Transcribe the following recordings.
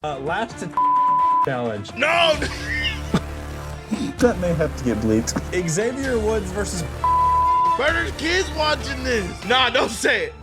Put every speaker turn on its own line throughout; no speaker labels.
Last to challenge.
No!
That may have to get bleeped.
Xavier Woods versus
There's kids watching this. Nah, don't say it.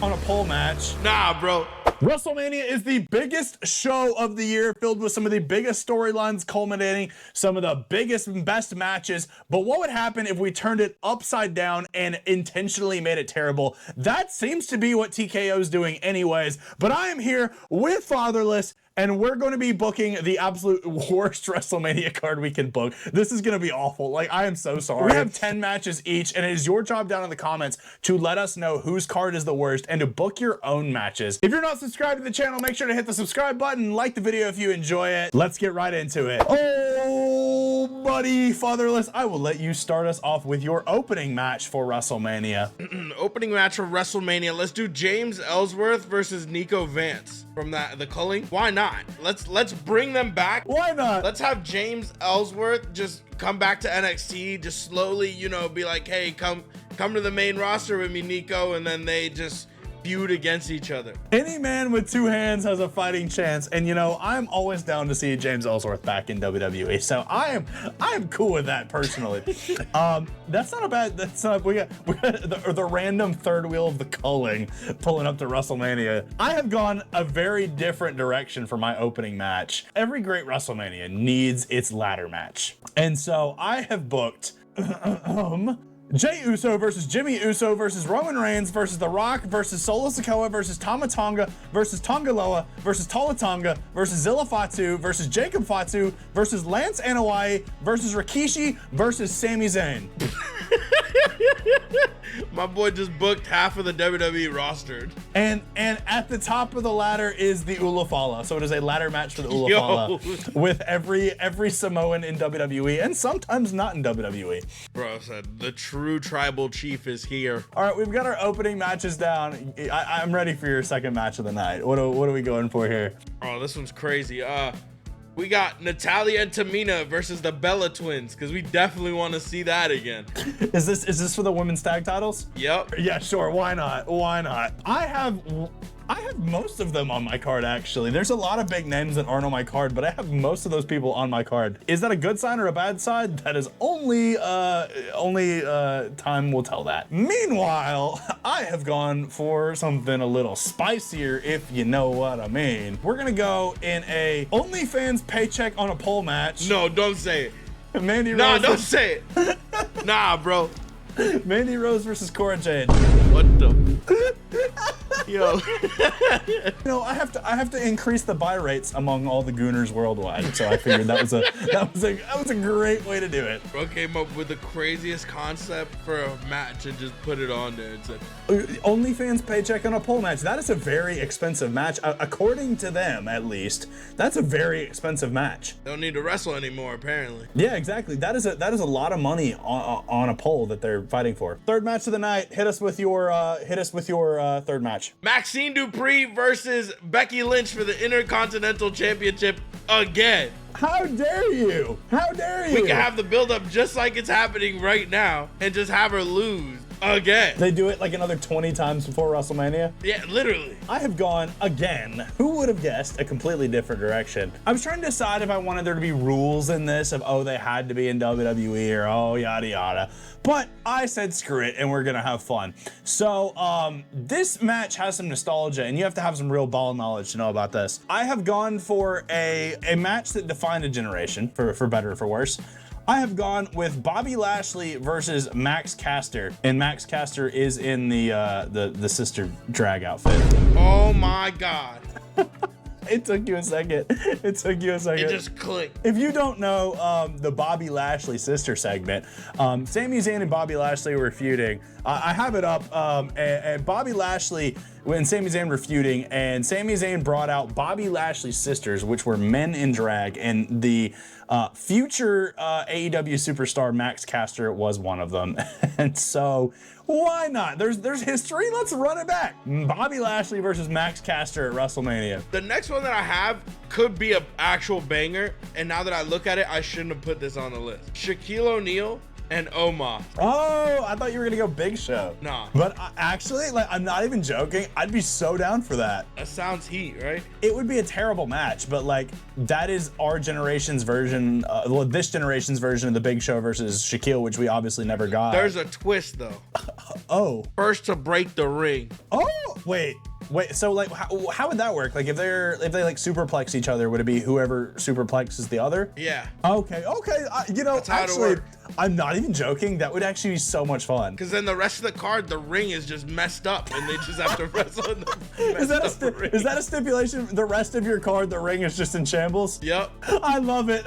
on a pole match.
Nah, bro.
WrestleMania is the biggest show of the year, filled with some of the biggest storylines culminating, some of the biggest and best matches. But what would happen if we turned it upside down and intentionally made it terrible? That seems to be what TKO is doing anyways. But I am here with Fatherless, and we're going to be booking the absolute worst WrestleMania card we can book. This is going to be awful. Like, I am so sorry. We have 10 matches each, and it is your job down in the comments to let us know whose card is the worst and to book your own matches. If you're not subscribed to the channel, make sure to hit the subscribe button, like the video if you enjoy it. Let's get right into it. Oh, buddy, Fatherless, I will let you start us off with your opening match for WrestleMania.
Opening match for WrestleMania. Let's do James Ellsworth versus Nico Vance from the culling. Why not? Let's bring them back.
Why not?
Let's have James Ellsworth just come back to NXT, just slowly, you know, be like, hey, come to the main roster with me, Nico, and then they just feud against each other.
Any man with two hands has a fighting chance, and you know, I'm always down to see James Ellsworth back in WWE, so I am cool with that personally. That's not a bad. That's not. We got the random third wheel of the culling pulling up to WrestleMania. I have gone a very different direction for my opening match. Every great WrestleMania needs its ladder match, and so I have booked. Jey Uso versus Jimmy Uso versus Roman Reigns versus The Rock versus Solo Sikoa versus Tama Tonga versus Tonga Loa versus Tola Tonga versus Zilla Fatu versus Jacob Fatu versus Lance Anoa'i versus Rikishi versus Sami Zayn.
My boy just booked half of the WWE roster.
And at the top of the ladder is the Ulafala. So it is a ladder match for the Ulafala with every Samoan in WWE and sometimes not in WWE.
Bro said the true tribal chief is here.
All right, we've got our opening matches down. I'm ready for your second match of the night. What are we going for here?
Oh, this one's crazy. We got Natalya and Tamina versus the Bella Twins, because we definitely want to see that again.
Is this for the women's tag titles?
Yep.
Yeah, sure. Why not? Why not? I have most of them on my card, actually. There's a lot of big names that aren't on my card, but I have most of those people on my card. Is that a good sign or a bad sign? That is only time will tell that. Meanwhile, I have gone for something a little spicier, if you know what I mean. We're gonna go in a OnlyFans paycheck on a pole match.
No, don't say it.
Mandy Rose.
Nah, don't say it. Nah, bro.
Mandy Rose versus Cora Jade.
What the? Yo.
You know, I have to increase the buy rates among all the gooners worldwide. So I figured that was a great way to do it.
Bro came up with the craziest concept for a match and just put it on there and said,
OnlyFans paycheck on a pole match. That is a very expensive match, according to them at least. That's a very expensive match.
Don't need to wrestle anymore, apparently.
Yeah, exactly. That is a lot of money on a pole that they're fighting for. Third match of the night. Hit us with your third match.
Maxine Dupree versus Becky Lynch for the Intercontinental Championship again.
How dare you? How dare you?
We can have the build-up just like it's happening right now and just have her lose again.
They do it like another 20 times before WrestleMania.
Yeah, literally.
I have gone again. Who would have guessed a completely different direction? I was trying to decide if I wanted there to be rules in this of, oh, they had to be in WWE or oh, yada, yada. But I said, screw it, and we're gonna have fun. So this match has some nostalgia, and you have to have some real ball knowledge to know about this. I have gone for a match that defined a generation, for better or for worse. I have gone with Bobby Lashley versus Max Caster, and Max Caster is in the sister drag outfit.
Oh my God.
It took you a second. It took you a second.
It just clicked.
If you don't know the Bobby Lashley sister segment, Sami Zayn and Bobby Lashley were feuding. I have it up, and Bobby Lashley and Sami Zayn were feuding, and Sami Zayn brought out Bobby Lashley's sisters, which were men in drag, and the future AEW superstar Max Caster was one of them. And so why not? There's history. Let's run it back. Bobby Lashley versus Max Caster at WrestleMania.
The next one that I have could be an actual banger, and now that I look at it, I shouldn't have put this on the list. Shaquille O'Neal and Omos.
Oh, I thought you were gonna go Big Show.
Nah.
But actually, like, I'm not even joking. I'd be so down for that.
That sounds heat, right?
It would be a terrible match, but like, that is our generation's version, well, this generation's version of the Big Show versus Shaquille, which we obviously never got.
There's a twist though.
Oh.
First to break the ring.
Oh, wait. So like, how would that work? Like, if they like superplex each other, would it be whoever superplexes the other?
Yeah.
Okay. You know,
That's how it'll
actually,
work.
I'm not even joking. That would actually be so much fun.
Because then the rest of the card, the ring is just messed up, and they just have to wrestle in the
Is
messed up ring.
that a stipulation? The rest of your card, the ring is just in shambles?
Yep.
I love it.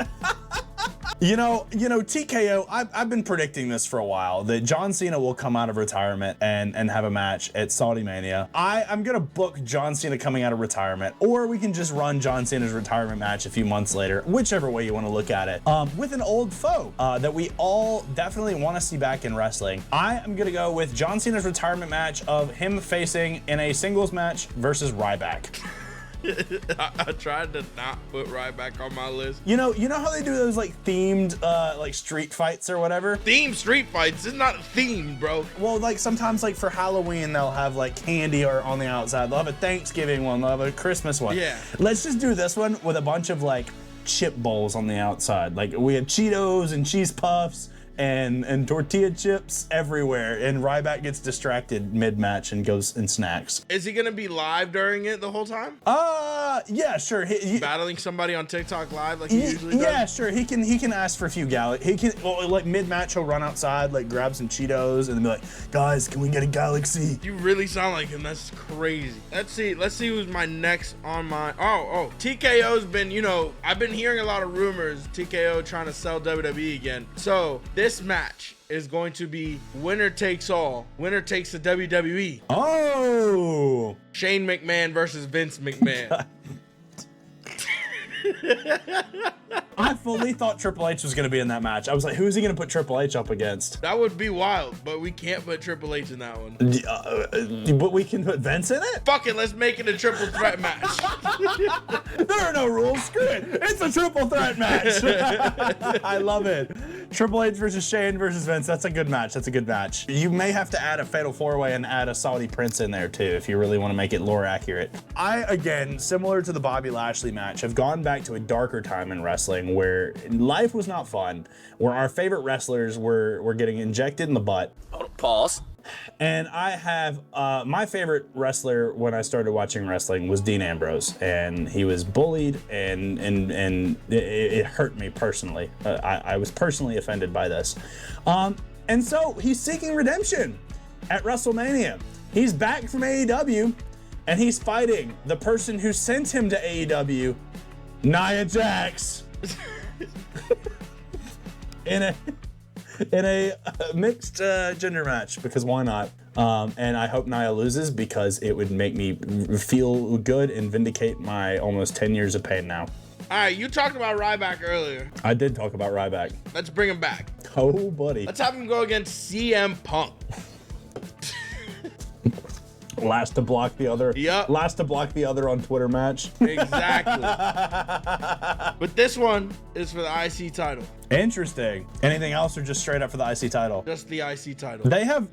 You know, TKO, I've been predicting this for a while, that John Cena will come out of retirement and have a match at Saudi Mania. I'm gonna book John Cena coming out of retirement, or we can just run John Cena's retirement match a few months later, whichever way you wanna look at it, with an old foe that we all definitely wanna see back in wrestling. I am gonna go with John Cena's retirement match of him facing in a singles match versus Ryback.
I tried to not put Ryback on my list.
You know how they do those like themed like street fights or whatever?
Theme street fights. It's not themed, bro.
Well, like sometimes like for Halloween, they'll have like candy or on the outside. They'll have a Thanksgiving one, they'll have a Christmas one.
Yeah.
Let's just do this one with a bunch of like chip bowls on the outside. Like we have Cheetos and cheese puffs and tortilla chips everywhere, and Ryback gets distracted mid-match and goes and snacks.
Is he gonna be live during it the whole time?
Yeah, sure.
Battling somebody on TikTok live like he usually does?
Yeah, sure. He can ask for a few he can, well, like mid-match he'll run outside, like grab some Cheetos and be like, guys, can we get a Galaxy?
You really sound like him. That's crazy. Let's see who's my next on my TKO's been, I've been hearing a lot of rumors TKO trying to sell WWE again. So this match is going to be winner takes all. Winner takes the WWE.
Oh!
Shane McMahon versus Vince McMahon.
I fully thought Triple H was going to be in that match. I was like, who's he going to put Triple H up against?
That would be wild, but we can't put Triple H in that one.
But we can put Vince in it?
Fuck it, let's make it a triple threat match.
There are no rules. Screw it. It's a triple threat match. I love it. Triple H versus Shane versus Vince. That's a good match. You may have to add a fatal four-way and add a Saudi Prince in there too if you really want to make it lore accurate. I, again, similar to the Bobby Lashley match, have gone back to a darker time in wrestling where life was not fun, where our favorite wrestlers were getting injected in the butt.
Pause.
And I have my favorite wrestler when I started watching wrestling was Dean Ambrose, and he was bullied, and it hurt me personally. I was personally offended by this, and so he's seeking redemption at WrestleMania. He's back from AEW, and he's fighting the person who sent him to AEW, Nia Jax, in a mixed gender match, because why not? And I hope Nia loses, because it would make me feel good and vindicate my almost 10 years of pain now.
All right, you talked about Ryback earlier.
I did talk about Ryback.
Let's bring him back.
Oh, buddy.
Let's have him go against CM Punk.
Last to block the other.
Yep.
Last to block the other on Twitter match.
Exactly. But this one is for the IC title.
Interesting. Anything else, or just straight up for the IC title?
Just the IC title.
They have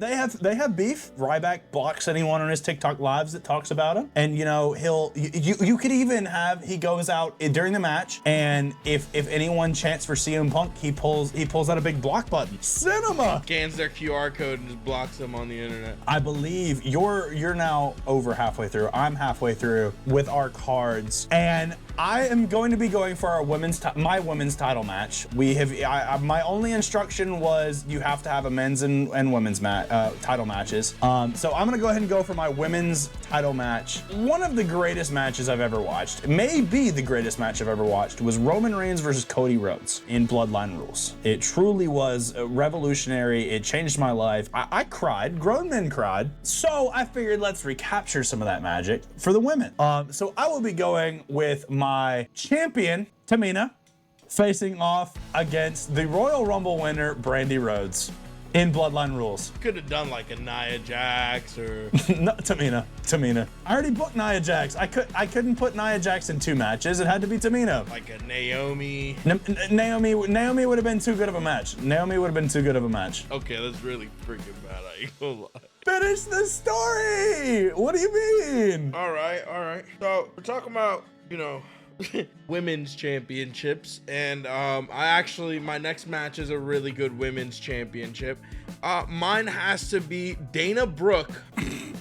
beef. Ryback blocks anyone on his TikTok lives that talks about him, and you could even have, he goes out during the match, and if anyone chants for CM Punk, he pulls out a big block button. Cinema.
Scans their QR code and just blocks them on the internet.
I believe you're now over halfway through. I'm halfway through with our cards, and I am going to be going for our my women's title match. My only instruction was you have to have a men's and women's title matches. So I'm gonna go ahead and go for my women's title match. One of the greatest matches I've ever watched, maybe the greatest match I've ever watched, was Roman Reigns versus Cody Rhodes in Bloodline Rules. It truly was revolutionary. It changed my life. I cried. Grown men cried. So I figured let's recapture some of that magic for the women. So I will be going with my champion, Tamina, facing off against the Royal Rumble winner, Brandy Rhodes. in Bloodline Rules.
Could have done like a Nia Jax or
No, Tamina. I already booked Nia Jax. I couldn't put Nia Jax in 2 matches. It had to be Tamina.
like a Naomi.
Naomi would have been too good of a match.
Okay, that's really freaking bad. I ain't gonna lie.
Finish the story. What do you mean?
All right. So we're talking about, women's championships, and my next match is a really good women's championship. Mine has to be Dana Brooke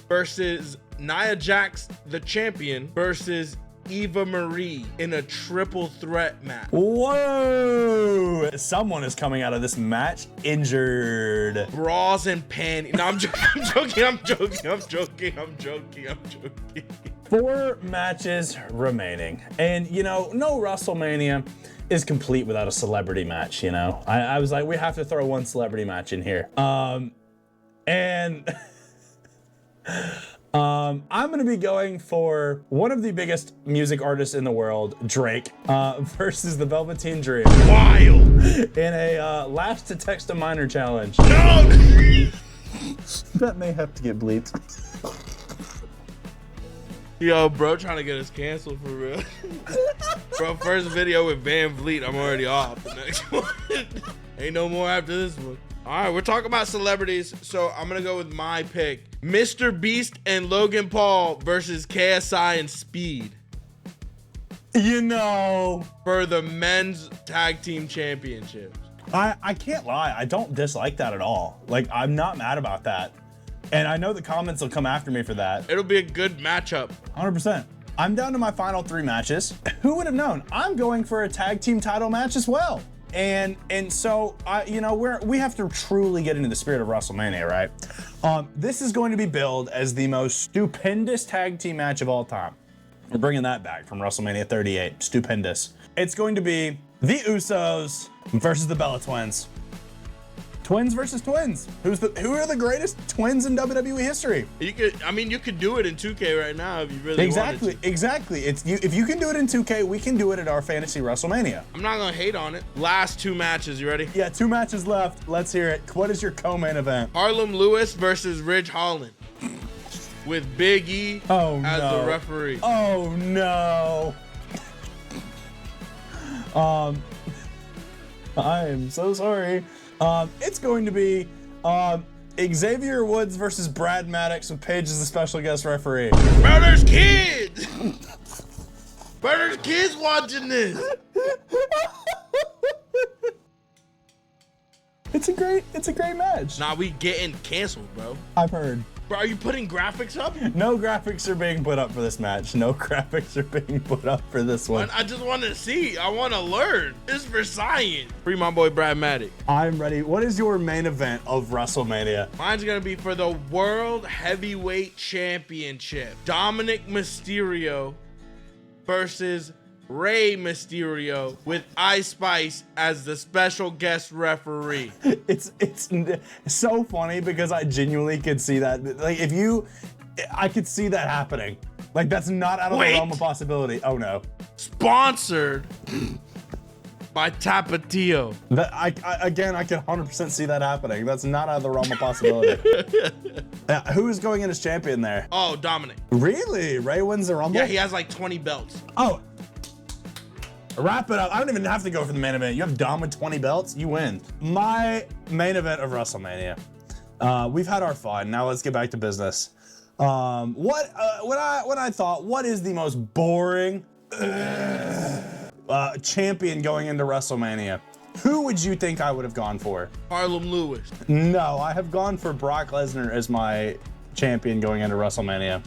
versus Nia Jax, the champion, versus Eva Marie in a triple threat match.
Whoa! Someone is coming out of this match injured.
Bras and panties. No, I'm joking.
4 matches remaining. And, no WrestleMania is complete without a celebrity match, I was like, we have to throw one celebrity match in here. I'm gonna be going for one of the biggest music artists in the world, Drake, versus the Velveteen Dream.
Wild!
In a last to text a minor challenge.
No!
That may have to get bleeped.
Yo, bro, trying to get us canceled for real. Bro, first video with Van Vliet, I'm already off. The next one. Ain't no more after this one. All right, we're talking about celebrities, so I'm gonna go with my pick. Mr. Beast and Logan Paul versus KSI and Speed. For the men's tag team championships.
I can't lie, I don't dislike that at all. Like, I'm not mad about that. And I know the comments will come after me for that.
It'll be a good matchup.
100%. I'm down to my final 3 matches. Who would have known? I'm going for a tag team title match as well. And so we have to truly get into the spirit of WrestleMania, right? This is going to be billed as the most stupendous tag team match of all time. We're bringing that back from WrestleMania 38. Stupendous. It's going to be the Usos versus the Bella Twins. Twins versus twins. Who are the greatest twins in WWE history?
You could do it in 2K right now if you really wanted to.
Exactly. If you can do it in 2K, we can do it at our fantasy WrestleMania.
I'm not gonna hate on it. Last 2 matches, you ready?
Yeah, 2 matches left. Let's hear it. What is your co-main event?
Harlem Lewis versus Ridge Holland, with Big E as the referee.
Oh no. I am so sorry. It's going to be Xavier Woods versus Brad Maddox with Paige as the special guest referee.
Bro, there's kids! Bro, there's kids watching this!
It's a great match.
Nah, we getting canceled, bro.
I've heard.
Bro, are you putting graphics up?
No graphics are being put up for this match. No graphics are being put up for this one.
I just want to see. I want to learn. This is for science. Free my boy Brad Maddox.
I'm ready. What is your main event of WrestleMania?
Mine's going to be for the World Heavyweight Championship. Dominic Mysterio versus Rey Mysterio with Ice Spice as the special guest referee.
It's so funny because I genuinely could see that. Like, I could see that happening. Like, that's not out of the realm of possibility. Oh no.
Sponsored by Tapatio.
I can 100% see that happening. That's not out of the realm of possibility. Who is going in as champion there?
Oh, Dominic.
Really? Rey wins the Rumble?
Yeah, he has like 20 belts.
Oh. Wrap it up. I don't even have to go for the main event. You have Dom with 20 belts, you win. My main event of WrestleMania. We've had our fun. Now let's get back to business. When I thought, what is the most boring champion going into WrestleMania? Who would you think I would have gone for?
Harlem Lewis.
No, I have gone for Brock Lesnar as my champion going into WrestleMania.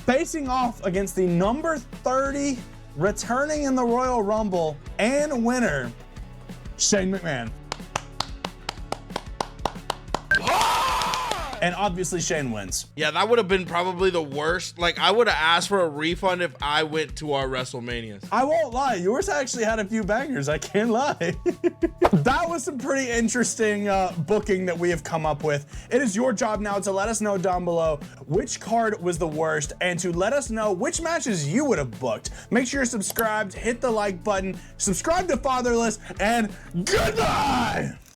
Facing off against the number 30 returning in the Royal Rumble and winner, Shane McMahon. And obviously Shane wins.
Yeah, that would have been probably the worst. Like, I would have asked for a refund if I went to our WrestleManias.
I won't lie, yours actually had a few bangers, I can't lie. That was some pretty interesting booking that we have come up with. It is your job now to let us know down below which card was the worst and to let us know which matches you would have booked. Make sure you're subscribed, hit the like button, subscribe to Fatherless, and goodbye!